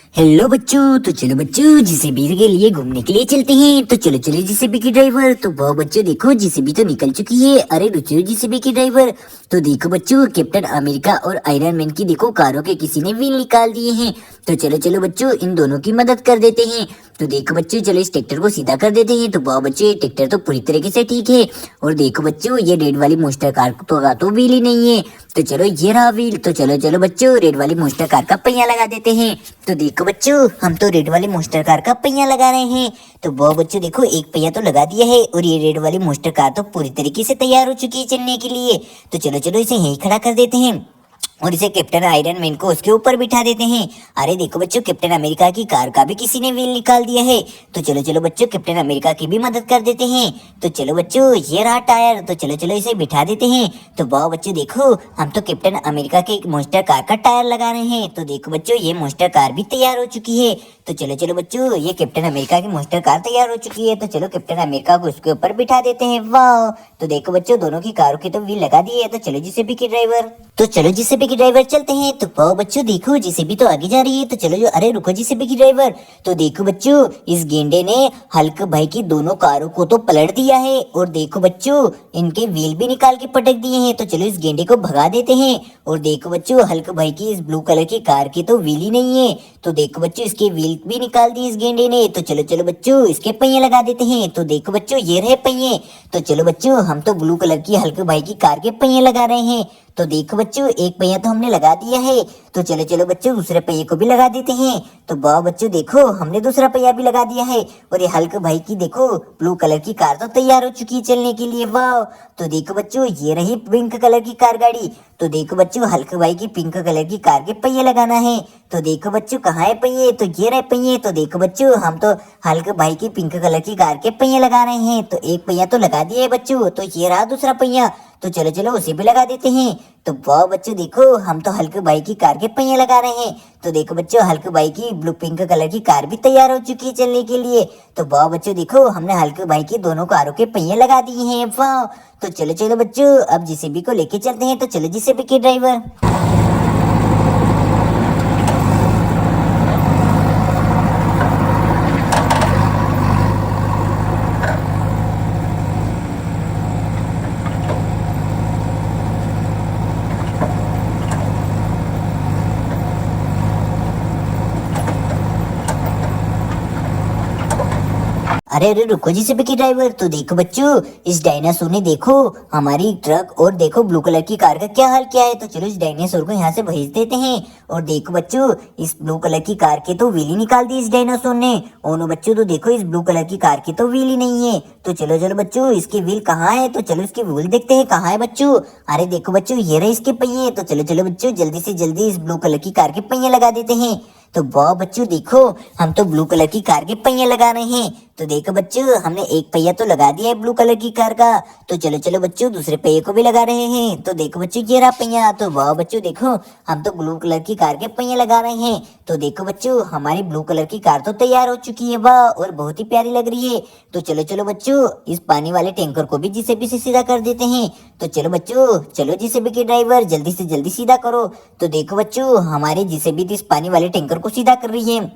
Hello बच्चों, तो चलो बच्चों जेसीबी के लिए घूमने के लिए चलते हैं। तो चलो चलो जेसीबी की ड्राइवर। तो वाह बच्चों देखो जेसीबी तो निकल चुकी है। अरे रुको जेसीबी की ड्राइवर। तो देखो बच्चों कैप्टन अमेरिका और आयरन मैन की देखो कारों के किसी ने व्हील निकाल दिए हैं। तो चलो चलो बच्चों इन दोनों की मदद कर देते हैं। तो देखो बच्चों चलो इस ट्रैक्टर को सीधा कर देते हैं। तो वाह बच्चों ये ट्रैक्टर तो पूरी तरीके से ठीक है। और देखो बच्चों ये रेड वाली मोस्टर कार तो व्हील ही नहीं है। तो चलो ये रहा व्हील। तो चलो चलो बच्चों रेड वाली मोस्टर कार का पहिया लगा देते हैं। तो देखो बच्चों हम तो रेड वाली मोस्टर कार का पहिया लगा रहे हैं। तो वो बच्चों देखो एक पहिया तो लगा दिया है और ये रेड वाली मोस्टर कार तो पूरी तरीके से तैयार हो चुकी है चलने के लिए। तो चलो चलो इसे यहीं खड़ा कर देते हैं और इसे कैप्टन आयरन मैन को उसके ऊपर बिठा देते हैं। अरे देखो बच्चों कैप्टन अमेरिका की कार का भी किसी ने व्हील निकाल दिया है। तो चलो चलो बच्चों कैप्टन अमेरिका की भी मदद कर देते हैं। तो चलो बच्चों ये रहा टायर। तो चलो चलो इसे बिठा देते हैं। तो वाह बच्चों देखो हम तो कैप्टन अमेरिका के एक मोस्टर कार का टायर लगा रहे हैं। तो देखो बच्चों ये मोस्टर कार भी तैयार हो चुकी है। तो चलो चलो बच्चों ये कैप्टन अमेरिका की मोस्टर कार तैयार हो चुकी है। तो चलो कैप्टन अमेरिका को उसके ऊपर बिठा देते हैं। वाह तो देखो बच्चों दोनों की कारों की तो व्हील लगा दी है। तो चलो जेसीबी की ड्राइवर। तो चलो जेसीबी की ड्राइवर चलते हैं। तो वाह बच्चों देखो जेसीबी तो आगे जा रही है। तो चलो जो अरे रुको जेसीबी की ड्राइवर। तो देखो बच्चों इस गेंडे ने हल्क भाई की दोनों कारों को तो पलट दिया है और देखो बच्चों इनके व्हील भी निकाल के पटक दिए हैं। तो चलो इस गेंडे को भगा देते हैं। और देखो बच्चों हल्क भाई की इस ब्लू कलर की कार की तो व्हील ही नहीं है। तो देखो बच्चों इसके व्हील भी निकाल दिए इस गेंडे ने। तो चलो चलो बच्चों इसके पहिए लगा देते हैं। तो देखो बच्चों ये रहे पहिए। तो चलो बच्चों हम तो ब्लू कलर की हल्क भाई की कार के पहिए लगा रहे हैं। तो देखो बच्चों एक पहिया तो हमने लगा दिया है। तो चलो चलो बच्चों दूसरे पहिए को भी लगा देते हैं। तो वाह बच्चों देखो हमने दूसरा पहिया भी लगा दिया है और ये हल्क भाई की देखो ब्लू कलर की कार तो तैयार हो चुकी है चलने के लिए। वाह तो देखो बच्चों ये रही पिंक कलर की कार गाड़ी। तो देखो बच्चों हल्क भाई की पिंक कलर की कार के पहिए लगाना है। तो देखो बच्चों कहाँ है पहिए। तो ये रहे पहिए। तो देखो बच्चों हम तो हल्क भाई की पिंक कलर की कार के पहिए लगा रहे हैं। तो एक पहिया तो लगा दिया है बच्चों। तो ये रहा दूसरा पहिया। तो चलो चलो उसे भी लगा देते हैं। तो वाह बच्चों देखो हम तो हल्क भाई की कार के पहिए लगा रहे हैं। तो देखो बच्चों हल्क भाई की ब्लू पिंक कलर की कार भी तैयार हो चुकी है चलने के लिए। तो वाह बच्चों देखो हमने हल्क भाई की दोनों कारों के पहिए लगा दिए हैं। वाह तो चलो चलो बच्चों अब जेसीबी को लेके चलते हैं। तो चलो जेसीबी के ड्राइवर। अरे अरे रुको जेसीबी की ड्राइवर। तो देखो बच्चों इस डायनासोर ने देखो हमारी ट्रक और देखो ब्लू कलर की कार का क्या हाल किया है। तो चलो इस डायनासोर को यहाँ से भेज देते हैं। और देखो बच्चों इस ब्लू कलर की कार के तो व्हील ही निकाल दी इस डायनासोर ने। और नो बच्चों तो देखो इस ब्लू कलर की कार की तो व्हील ही नहीं है। तो चलो चलो बच्चों इसकी व्हील कहाँ है। तो चलो इसकी व्हील देखते हैं कहाँ है बच्चों। अरे देखो बच्चों ये रहे इसके पहिए। तो चलो चलो बच्चों जल्दी से जल्दी इस ब्लू कलर की कार के पहिए लगा देते हैं। तो वाह बच्चों देखो हम तो ब्लू कलर की कार के पहिए लगा रहे हैं। तो देखो बच्चों हमने एक पहिया तो लगा दिया है ब्लू कलर की कार का। तो चलो चलो बच्चों दूसरे पहिए को भी लगा रहे हैं। तो देखो बच्चों ये रहा पहिया। तो वाह बच्चों देखो हम तो ब्लू कलर की कार के पहिए लगा रहे हैं। तो देखो बच्चों हमारी ब्लू कलर की कार तो तैयार हो चुकी है। वाह और बहुत ही प्यारी लग रही है। तो चलो चलो बच्चों इस पानी वाले टैंकर को भी जेसीबी से सीधा कर देते हैं। तो चलो बच्चों चलो जेसीबी के ड्राइवर जल्दी से जल्दी सीधा करो। तो देखो बच्चों हमारी जेसीबी इस पानी वाले टैंकर को सीधा कर रही है।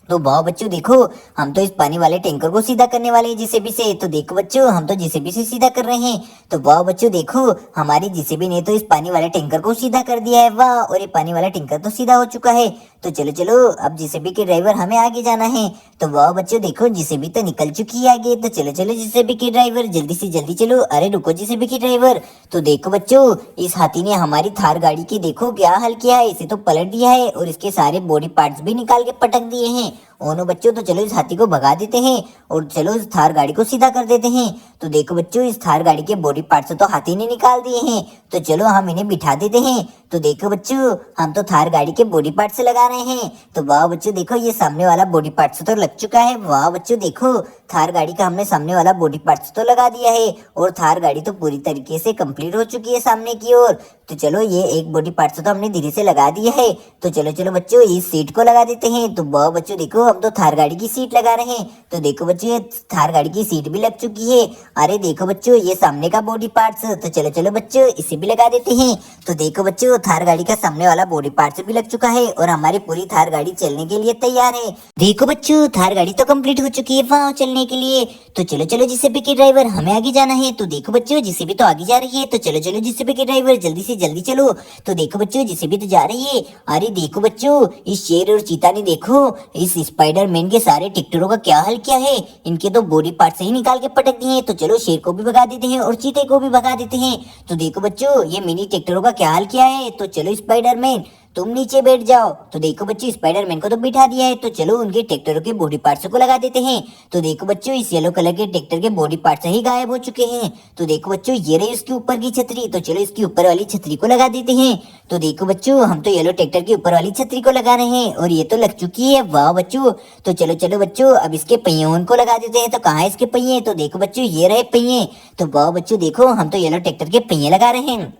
तो वाह बच्चों देखो हम तो इस पानी वाले टैंकर को सीधा करने वाले हैं जेसीबी से। तो देखो बच्चों हम तो जेसीबी से सीधा कर रहे हैं। तो वाह बच्चों देखो हमारी जेसीबी ने तो इस पानी वाले टैंकर को सीधा कर दिया है। वाह और ये पानी वाला टैंकर तो सीधा हो चुका है। तो चलो चलो अब जेसीबी के ड्राइवर हमें आगे जाना है। तो वाह बच्चों देखो जेसीबी तो निकल चुकी है आगे। तो चलो चलो जेसीबी के ड्राइवर जल्दी से जल्दी चलो। अरे रुको जेसीबी के ड्राइवर। तो देखो बच्चों इस हाथी ने हमारी थार गाड़ी की देखो क्या हाल किया है। इसे तो पलट दिया है और इसके सारे बॉडी पार्ट्स भी निकाल के पटक दिए हैं। ओनो बच्चों तो चलो इस हाथी को भगा देते हैं और चलो इस थार गाड़ी को सीधा कर देते हैं। तो देखो बच्चों इस थार गाड़ी के बॉडी पार्ट्स तो हाथी ने निकाल दिए हैं। तो चलो हम इन्हें बिठा देते हैं। तो देखो बच्चों हम तो थार गाड़ी के बॉडी पार्ट्स लगा रहे हैं। तो वाह बच्चों देखो ये सामने वाला बॉडी पार्ट्स तो लग चुका है। वाह बच्चों देखो थार गाड़ी का हमने सामने वाला बॉडी पार्ट्स तो लगा दिया है और थार गाड़ी तो पूरी तरीके से कंप्लीट हो चुकी है सामने की ओर। तो चलो ये एक बॉडी पार्ट्स तो हमने धीरे से लगा दिया है। तो चलो चलो बच्चों इस सीट को लगा देते हैं। तो वाह बच्चों देखो हम तो थार गाड़ी की सीट लगा रहे हैं। तो देखो बच्चों ये थार गाड़ी की सीट भी लग चुकी है। अरे देखो बच्चों ये सामने का बॉडी पार्ट्स। तो चलो चलो बच्चों इसे भी लगा देते हैं। तो देखो बच्चों थार गाड़ी का सामने वाला बॉडी पार्ट्स भी लग चुका है और हमारी पूरी थार गाड़ी चलने के लिए तैयार है। देखो बच्चों, थार गाड़ी तो कंप्लीट हो चुकी है वहाँ चलने के लिए। तो चलो चलो जेसीबी के ड्राइवर, हमें आगे जाना है। तो देखो बच्चों, जेसीबी तो आगे जा रही है। तो चलो चलो जेसीबी के ड्राइवर, जल्दी से जल्दी चलो। तो देखो बच्चों, जेसीबी तो जा रही है। अरे देखो बच्चों, इस शेर और चीता ने देखो इस स्पाइडरमैन के सारे ट्रैक्टरों का क्या हाल किया है। इनके तो बॉडी पार्ट से ही निकाल के पटक दिए हैं। तो चलो शेर को भी भगा देते हैं और चीते को भी भगा देते हैं। तो देखो बच्चों, ये मिनी ट्रैक्टरों का क्या हाल किया है। तो चलो स्पाइडरमैन, तुम नीचे बैठ जाओ। तो देखो बच्चों, स्पाइडरमैन को तो बिठा दिया है। तो चलो उनके ट्रैक्टरों के बॉडी पार्ट्स को लगा देते हैं। तो देखो बच्चों, इस येलो कलर के ट्रैक्टर के बॉडी पार्ट्स ही गायब हो चुके हैं। तो देखो बच्चों, ये रही उसके ऊपर की छतरी। तो चलो इसकी ऊपर वाली छतरी को लगा देते हैं। तो देखो बच्चों, हम तो येलो ट्रैक्टर के ऊपर वाली छतरी को लगा रहे हैं और ये तो लग चुकी है। वाह बच्चों। तो चलो चलो बच्चों, अब इसके पहियों को लगा देते हैं। तो कहाँ है इसके पहिए। तो देखो बच्चों, ये रहे पहिए। तो वाह बच्चों देखो, हम तो येलो ट्रैक्टर के पहिए लगा रहे हैं।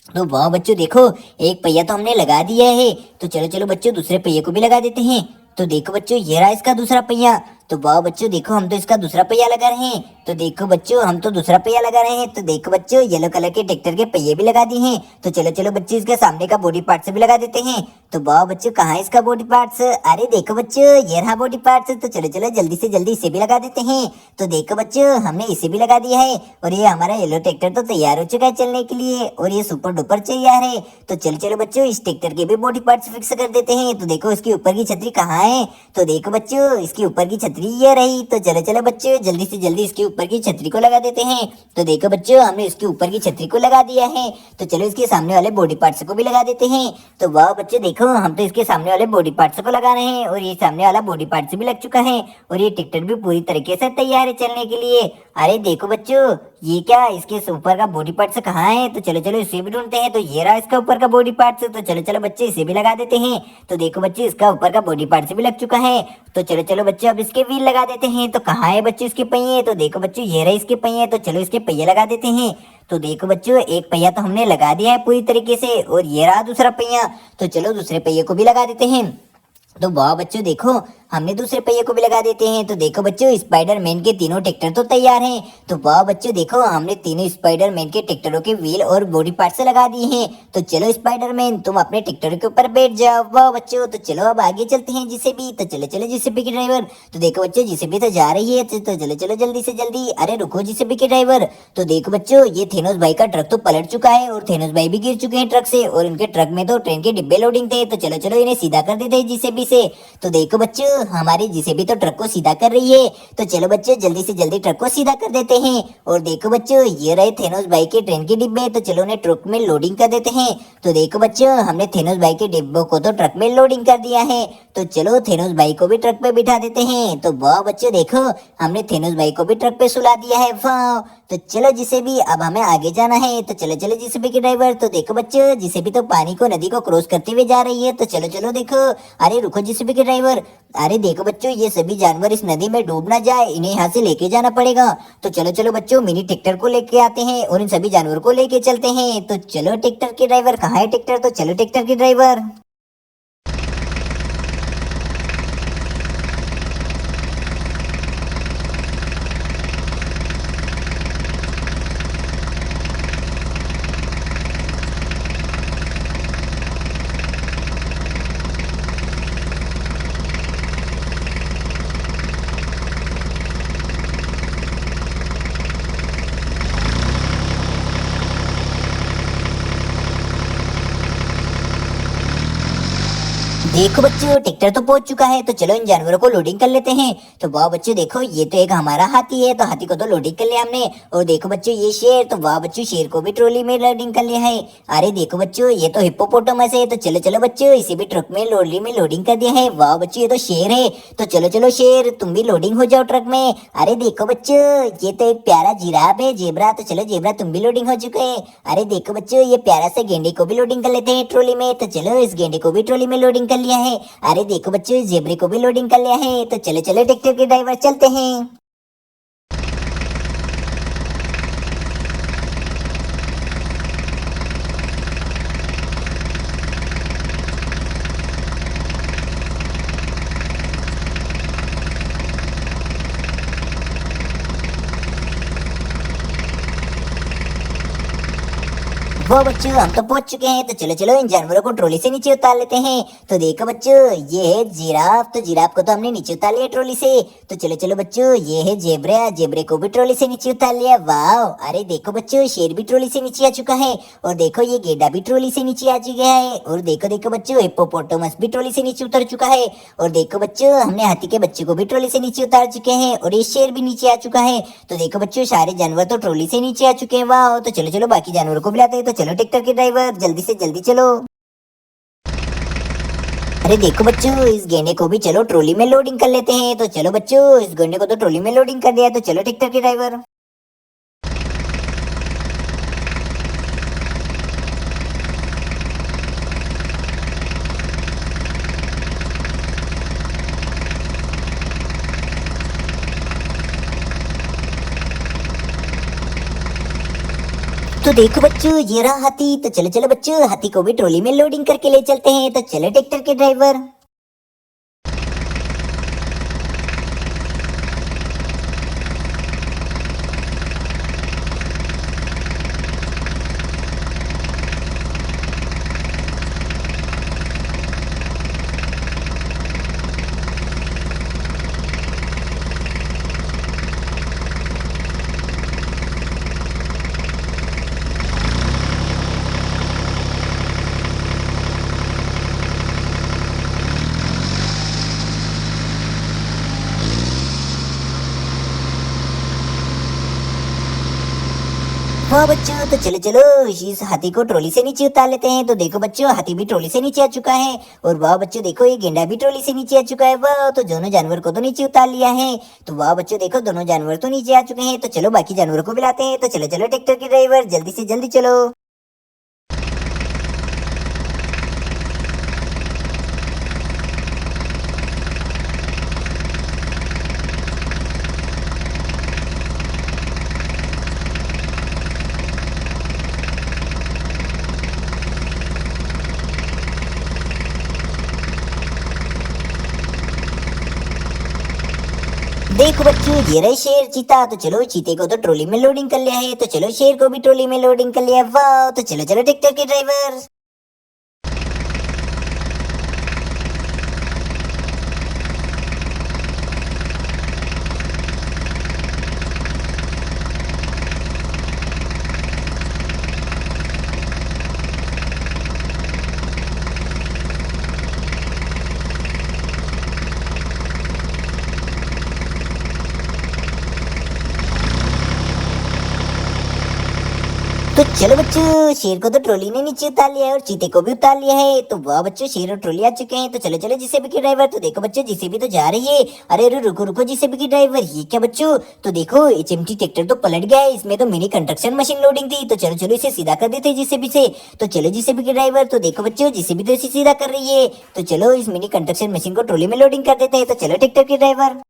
तो वाह बच्चों देखो, एक पहिया तो हमने लगा दिया है। तो चलो चलो बच्चों, दूसरे पहिए को भी लगा देते हैं। तो देखो बच्चों, ये रहा इसका दूसरा पहिया। तो वाह बच्चों देखो, हम तो इसका दूसरा पहिया लगा रहे हैं। तो देखो बच्चों, हम तो दूसरा पहिया लगा रहे हैं। तो देखो बच्चों, येलो कलर के ट्रैक्टर के पहिए भी लगा दिए हैं। तो चलो चलो बच्चों, इसके सामने का बॉडी पार्ट भी लगा देते हैं। तो वाह बच्चों, कहाँ है इसका बॉडी पार्ट्स। अरे देखो बच्चों, ये रहा बॉडी पार्ट्स। तो चलो चलो जल्दी से जल्दी इसे भी लगा देते हैं। तो देखो बच्चों, हमने इसे भी लगा दिया है और ये हमारा येलो ट्रैक्टर तो तैयार हो चुका है चलने के लिए और ये सुपर डुपर तैयार है। तो चलो चलो बच्चों, इस ट्रैक्टर के भी बॉडी पार्ट्स फिक्स कर देते हैं। तो देखो इसके ऊपर की छतरी कहाँ है। तो देखो बच्चों, इसके ऊपर की छतरी ये रही। तो चलो चलो बच्चों, जल्दी से जल्दी इसके ऊपर की छतरी को लगा देते हैं। तो देखो बच्चों, हमने इसके ऊपर की छतरी को लगा दिया है। तो चलो इसके सामने वाले बॉडी पार्ट्स को भी लगा देते हैं। तो वाह बच्चों देखो, हम तो इसके सामने वाले बॉडी पार्ट्स को लगा रहे हैं और ये सामने वाला बॉडी पार्ट्स भी लग चुका है और ये ट्रैक्टर भी पूरी तरीके से तैयार है चलने के लिए। अरे देखो बच्चों, ये क्या इसके ऊपर का बॉडी पार्ट्स कहाँ है। तो चलो चलो इसे भी ढूंढते हैं। तो ये रहा इसका ऊपर का बॉडी पार्ट्स। तो चलो चलो बच्चे, इसे भी लगा देते हैं। तो देखो बच्चे, इसका ऊपर का बॉडी पार्ट्स भी लग चुका है। तो चलो चलो बच्चे, अब इसके व्हील लगा देते हैं। तो कहाँ है बच्चे इसके पहिए। तो देखो बच्चों, ये रहे इसके पहिए। तो चलो इसके पहिए लगा देते हैं। तो देखो बच्चों, एक पहिया तो हमने लगा दिया है पूरी तरीके से और ये रहा दूसरा पहिया। तो चलो दूसरे पहिए को भी लगा देते हैं। तो वाह बच्चों देखो, हमने दूसरे पहिए को भी लगा देते हैं। तो देखो बच्चों, स्पाइडरमैन के तीनों ट्रैक्टर तो तैयार हैं। तो वाह बच्चों देखो, हमने तीनों स्पाइडरमैन के ट्रैक्टरों के व्हील और बॉडी पार्ट्स लगा दिए हैं। तो चलो स्पाइडरमैन, तुम अपने ट्रैक्टर के ऊपर बैठ जाओ। वाह बच्चों, तो चलो अब आगे चलते हैं जेसीबी। तो चलो चलो जेसीबी के ड्राइवर। तो देखो बच्चों, जेसीबी तो जा रही है। तो चलो चलो जल्दी से जल्दी। अरे रुको जेसीबी के ड्राइवर। तो देखो बच्चों, ये थेनोस भाई का ट्रक तो पलट चुका है और थेनोस भाई भी गिर चुके हैं ट्रक से और इनके ट्रक में तो ट्रेन के डिब्बे लोडिंग थे। तो चलो चलो इन्हें सीधा कर देते हैं जेसीबी से। तो देखो बच्चों, हमारी जेसीबी तो ट्रक को सीधा कर रही है। तो चलो बच्चों, जल्दी से जल्दी ट्रक को सीधा कर देते हैं। और देखो बच्चों, ये रहे थेनोस भाई के ट्रेन के डिब्बे। तो चलो उन्हें ट्रक में लोडिंग कर देते हैं। तो देखो बच्चों, हमने थेनोस भाई के डिब्बों को तो ट्रक में लोडिंग कर दिया है। तो चलो थेनोस भाई को भी ट्रक पे बिठा देते हैं। तो वाह बच्चों देखो, हमने थेनोस भाई को भी ट्रक पे सुला दिया है। वाह। तो चलो जिसे भी अब हमें आगे जाना है। तो चलो चलो जिसे भी के ड्राइवर। तो देखो बच्चों, जिसे भी तो पानी को नदी को क्रॉस करते हुए जा रही है। तो चलो चलो देखो। अरे रुको जिसे भी के ड्राइवर। अरे देखो बच्चों, ये सभी जानवर इस नदी में डूब ना जाए, इन्हें यहाँ से लेके जाना पड़ेगा। तो चलो चलो बच्चों, मिनी ट्रैक्टर को लेके आते हैं और इन सभी जानवरों को लेके चलते हैं। तो चलो ट्रैक्टर के ड्राइवर, कहाँ है ट्रैक्टर। तो चलो ट्रैक्टर के ड्राइवर। देखो बच्चों, ट्रैक्टर तो पहुंच चुका है। तो चलो इन जानवरों को लोडिंग कर लेते हैं। तो वाह बच्चों देखो, ये तो एक हमारा हाथी है। तो हाथी को तो लोडिंग कर लिया हमने। और देखो बच्चों, ये शेर। तो वाह बच्चों, शेर को भी ट्रॉली में लोडिंग कर लिया है। अरे देखो बच्चों, ये तो हिप्पोपोटामस है। तो चलो चलो बच्चों, इसे भी ट्रक में ट्रॉली में लोडिंग कर दिया है। वाह बच्चों, ये तो शेर है। तो चलो चलो शेर, तुम भी लोडिंग हो जाओ ट्रक में। अरे देखो बच्चों, ये तो एक प्यारा जिराफ है, जेबरा। तो चलो जेबरा, तुम भी लोडिंग हो चुके हैं। अरे देखो बच्चों, ये प्यारा से गेंडे को भी लोडिंग कर लेते हैं ट्रॉली में। तो चलो इस गेंडे को भी ट्रॉली में लोडिंग कर लिया है। अरे देखो बच्चों, जेबरे को भी लोडिंग कर लिया है। तो चलो चलो ट्रैक्टर के ड्राइवर, चलते हैं। वो बच्चों हम तो पहुंच चुके हैं, तो चलो चलो इन जानवरों को ट्रॉली से नीचे उतार लेते हैं। तो देखो बच्चों ये है जिराफ, तो जिराफ को तो हमने नीचे उतार लिया ट्रॉली से। तो चलो चलो बच्चों ये है जेब्रा, जेब्रे को भी ट्रॉली से नीचे उतार लिया। वाह, अरे देखो बच्चों शेर भी ट्रॉली से नीचे आ चुका है। और देखो ये गेंडा भी ट्रॉली से नीचे आ चुका है। और देखो देखो बच्चों हिप्पोपोटामस भी ट्रॉली से नीचे उतर चुका है। और देखो बच्चों हमने हाथी के बच्चे को भी ट्रॉली से नीचे उतार चुके हैं। और ये शेर भी नीचे आ चुका है। तो देखो बच्चों सारे जानवर तो ट्रॉली से नीचे आ चुके हैं। वाह, तो चलो चलो बाकी जानवरों को बुलाते हैं। तो चलो ट्रैक्टर के ड्राइवर जल्दी से जल्दी चलो। अरे देखो बच्चों इस गेंडे को भी चलो ट्रॉली में लोडिंग कर लेते हैं। तो चलो बच्चों इस गेंडे को तो ट्रॉली में लोडिंग कर दिया। तो चलो ट्रैक्टर के ड्राइवर। तो देखो बच्चों ये रहा हाथी। तो चलो चलो बच्चों हाथी को भी ट्रॉली में लोडिंग करके ले चलते हैं। तो चलो ट्रैक्टर के ड्राइवर। हाँ बच्चों तो चलो चलो इस हाथी को ट्रॉली से नीचे उतार लेते हैं। तो देखो बच्चों हाथी भी ट्रॉली से नीचे आ चुका है। और वाह बच्चों देखो ये गेंडा भी ट्रॉली से नीचे आ चुका है। वाह, तो दोनों जानवर को तो नीचे उतार लिया है। तो वाह बच्चों देखो दोनों जानवर तो नीचे आ चुके हैं। तो चलो बाकी जानवरों को बुलाते हैं। तो चलो चलो ट्रैक्टर के ड्राइवर जल्दी से जल्दी चलो। देखो बच्चों ये रहे शेर चीता। तो चलो चीते को तो ट्रॉली में लोडिंग कर लिया है। तो चलो शेर को भी ट्रॉली में लोडिंग कर लिया। वाह, तो चलो चलो ट्रैक्टर के ड्राइवर। तो चलो बच्चों शेर को तो ट्रॉली ने नीचे उतार लिया है और चीते को भी उतार लिया है। तो वाह बच्चों शेर और ट्रॉली आ चुके हैं। तो चलो चलो जिसे भी की ड्राइवर। तो देखो बच्चों जिसे भी तो जा रही है। अरे अरे रुको रुको जिसे भी की ड्राइवर ये क्या बच्चों। तो देखो एचएमटी ट्रैक्टर तो पलट गया है। इसमें तो मिनी कंस्ट्रक्शन मशीन लोडिंग थी। तो चलो चलो इसे सीधा कर देते जिसे भी से। तो चलो जिसे भी की ड्राइवर। तो देखो बच्चों जिसे भी तो इसे सीधा कर रही है। तो चलो इस मिनी कंस्ट्रक्शन मशीन को ट्रॉली में लोडिंग कर देते हैं। तो चलो ट्रैक्टर के ड्राइवर।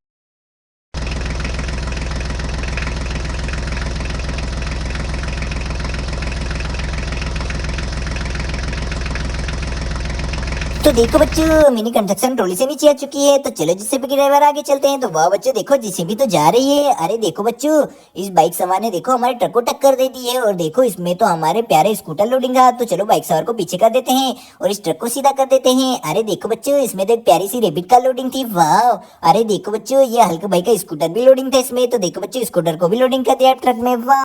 तो देखो बच्चों मिनी कंस्ट्रक्शन ट्रॉली से नीचे आ चुकी है। तो चलो जिससे भी ड्राइवर आगे चलते हैं। तो वाह बच्चों देखो जिसे भी तो जा रही है। अरे देखो बच्चों इस बाइक सवार ने देखो हमारे ट्रक को टक्कर दे दी है। और देखो इसमें तो हमारे प्यारे स्कूटर लोडिंग था। तो चलो बाइक सवार को पीछे कर देते हैं और इस ट्रक को सीधा कर देते हैं। अरे देखो बच्चों इसमें तो एक प्यारी सी रेबिट का लोडिंग थी। वाह, अरे देखो बच्चों ये हल्के भाई का स्कूटर भी लोडिंग था इसमें। तो देखो बच्चों स्कूटर को भी लोडिंग कर दिया ट्रक में। वाह।